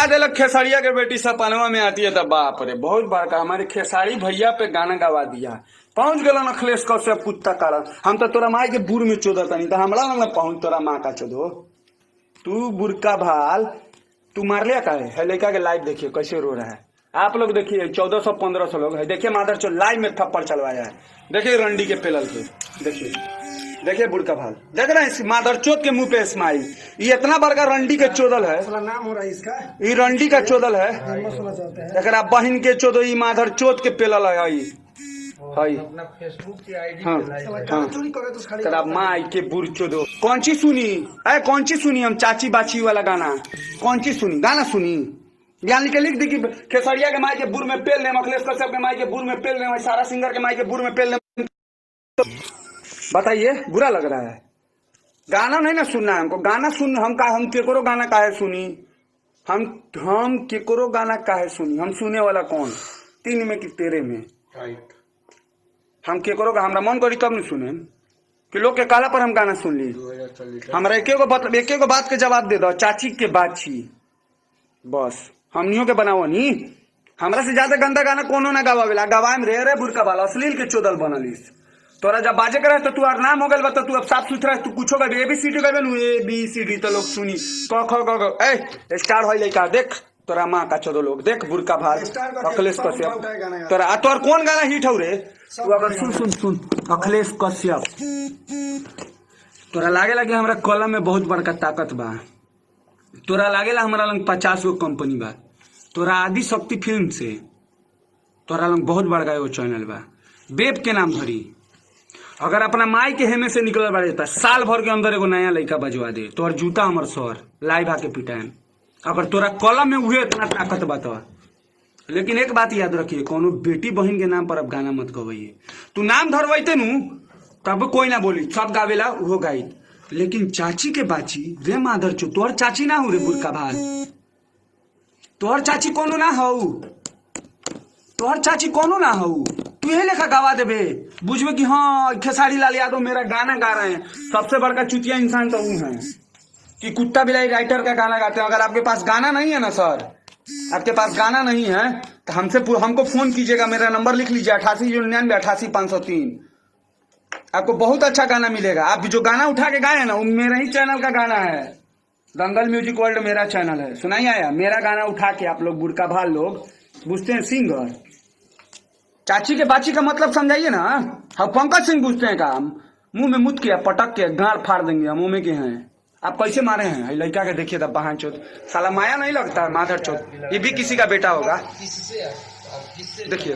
बता दे खेसारिया के बेटी सपनवा में आती है तो बाप रे बहुत बड़का हमारे खेसारी भैया पे गाना गवा दिया। पहुंच गल अखिलेश कश्यप कुत्ता कारण। हम तो तोरा माई के बुर में चोदत नहीं तो हमरा लग पहुंच तोरा माँ का चोदो। तू बुरका भाल तू मार लिया का है लड़का के लाइव देखिए कैसे रो रहा है। आप लोग देखिए 1400-1500 लोग है। देखिए मादर चो लाइव में थप्पड़ चलवाया है। देखिए रंडी के पेलल पे देखिए बुड़का भाल देख रहे हैं मादर चोद के मुंह पे स्माइल। ये इतना बड़का रंडी के चोदल है। नाम हो रहा है इसका ये रंडी का चोदल है। एक बहन के चोदो ये मादर चोद के पेलल है। अपना फेसबुक की आईडी हाँ माई के बुर चोदो। कौन सी सुनी है कौन सी सुनी हम चाची बाची वाला गाना कौन सी सुनी गाना सुनी ज्ञान के लिख दी कि खेसरिया के माई के बुर में पेल लेम अखिलेश कश्यप के माई के बुर में पेल लेम सारा सिंगर के माई के बुर में पेल लेम। बताइए बुरा लग रहा है। गाना नहीं ना सुनना है हमको। गाना सुन हम केकरो गाना काहे सुनी हम केकरो गाना काहे सुनी। हम सुने वाला कौन 3 में कि 13 में हम केकरो का हमरा मन करी तब नहीं सुने कि लोग के काला पर हम गाना सुन ली। हमरा एक गो बात के जवाब दे दो चाची के बाची बस हमनियों के बनाओ नी। हमरा से ज्यादा गंदा गाना कोनो ना गवावेला गवाएम रे बुरका वाला अश्लील के चोदल बनलिस। तोरा जब बाजे करे तो तू आर नाम हो गल बा तो तू अब साफ सुथरा तू कुछो का ABCD कहबे नु ABCD तो लोग सुनी क ख ग ए स्टार होई लइका देख तोरा मां का चोदो लोग देख बुरका भाल अखिलेश कश्यप तोरा तोर कौन गाना हिट हो रे तू अगर सुन अखिलेश कश्यप तोरा लागे लगे हमरा कलम में बहुत बड़का ताकत बा। तोरा लागेला हमरा लंग 50 गो कंपनी बा। तोरा आदि शक्ति फिल्म से तोरा लंग बहुत बड़का एगो चैनल बा बेब के नाम भरी। अगर अपना माई के हेमे से निकल बाड़े तो साल भर के अंदर एगो नया लड़का बजवा दे तोर जूता हमर सर लाइव आके पिटाएम। अगर तोरा कलम में हुए इतना ताकत बा तो। लेकिन एक बात याद रखिए कोनो बेटी बहन के नाम पर अब गाना मत गवाइए। तू नाम धरवाइते नु तब कोई ना बोली सब गावेला वो गाई। लेकिन चाची के बाची रे माधर चो तोर चाची ना हो रे बुरका भाल। तोहर चाची कोनो ना हो तोहर चाची कोनो ना हो। तू यही लेखा गवा देबे बुझबे कि हाँ खेसारी लाल यादव मेरा गाना गा रहे हैं। सबसे बड़का चुतिया इंसान तो वो है कि कुत्ता बिलाई राइटर का गाना गाते हैं। अगर आपके पास गाना नहीं है ना सर आपके पास गाना नहीं है तो हमको फोन कीजिएगा। मेरा नंबर लिख लीजिए 8899 88 आपको बहुत अच्छा गाना मिलेगा। आप जो गाना उठा के गाए ना वो मेरा ही चैनल का गाना है। दंगल म्यूजिक वर्ल्ड मेरा चैनल है। सुनाई आया मेरा गाना उठा के आप लोग बुरका भाल लोग बुझते हैं सिंगर। चाची के बाची का मतलब समझाइए ना। हम पंकज सिंह बुझते हैं काम मुंह में मुत किया पटक के गाड़ फाड़ देंगे हम मुंह में के हैं। आप कैसे मारे हैं लड़का के देखिए तब बहान चोत साला माया नहीं लगता माधर चोत ये भी किसी का बेटा होगा देखिए।